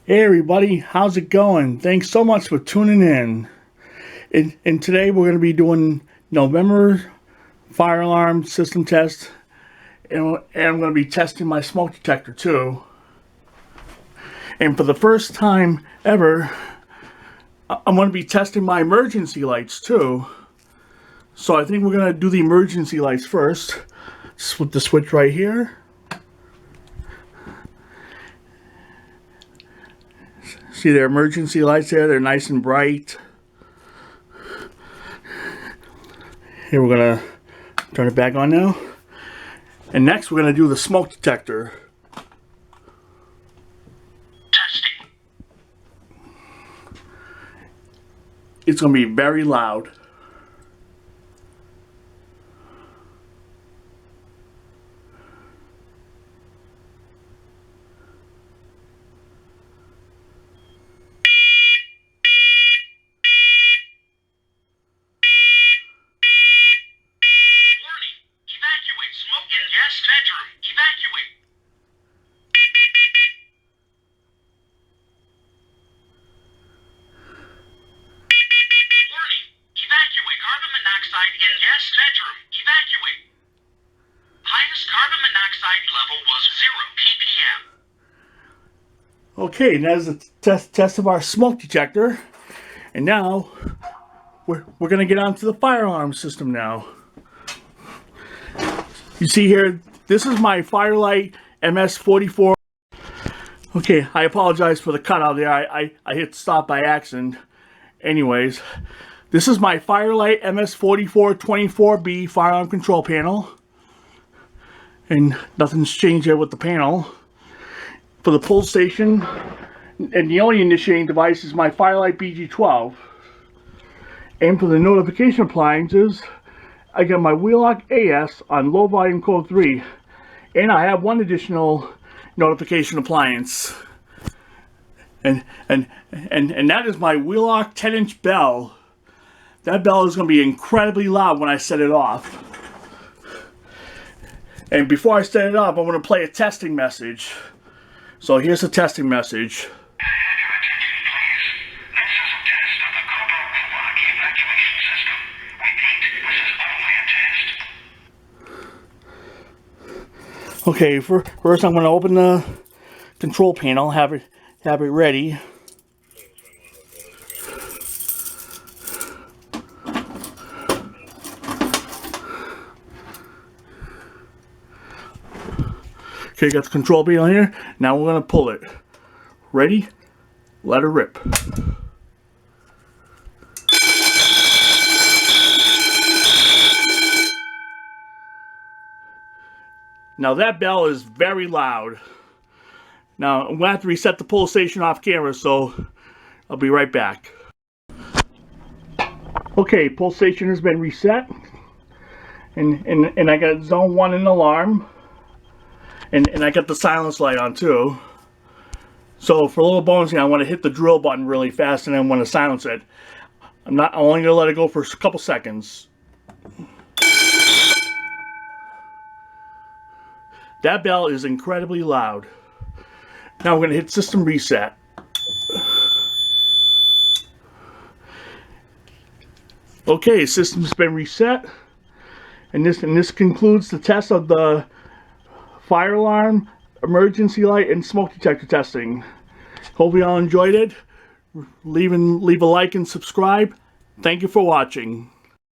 Hey everybody, how's it going? Thanks so much for tuning in. And today we're going to be doing November fire alarm system test, and I'm going to be testing my smoke detector too. And for the first time ever, I'm going to be testing my emergency lights too. So I think we're going to do the emergency lights first. Just with the switch right here. See their emergency lights there? They're nice and bright. Here we're going to turn it back on now. And next we're going to do the smoke detector. Testing. It's going to be very loud. Smoke in guest bedroom. Evacuate. Warning. Evacuate. Carbon monoxide in guest bedroom. Evacuate. Highest carbon monoxide level was 0 ppm. Okay, that's the test of our smoke detector. And now we're going to get onto the fire alarm system now. You see here, this is my Firelight MS44. Okay, I apologize for the cutout there. I hit stop by accident. Anyways, this is my Firelight MS44 24B fire alarm control panel. And nothing's changed there with the panel. For the pull station, and the only initiating device is my Firelight BG12. And for the notification appliances, I got my Wheelock AS on low volume code 3, and I have one additional notification appliance, and that is my Wheelock 10-inch bell. That bell is going to be incredibly loud when I set it off. And before I set it off, I'm going to play a testing message. So here's the testing message. Okay, first I'm going to open the control panel, have it ready. Okay, got the control panel here. Now we're going to pull it. Ready? Let her rip. Now that bell is very loud. Now I'm going to have to reset the pull station off camera, so I'll be right back. Okay, pull station has been reset. And I got zone 1 in alarm. And I got the silence light on too. So for a little bonus, I want to hit the drill button really fast and then want to silence it. I'm only going to let it go for a couple seconds. That bell is incredibly loud. Now we're going to hit system reset. Okay, system's been reset. And this concludes the test of the fire alarm, emergency light, and smoke detector testing. Hope you all enjoyed it. Leave a like and subscribe. Thank you for watching.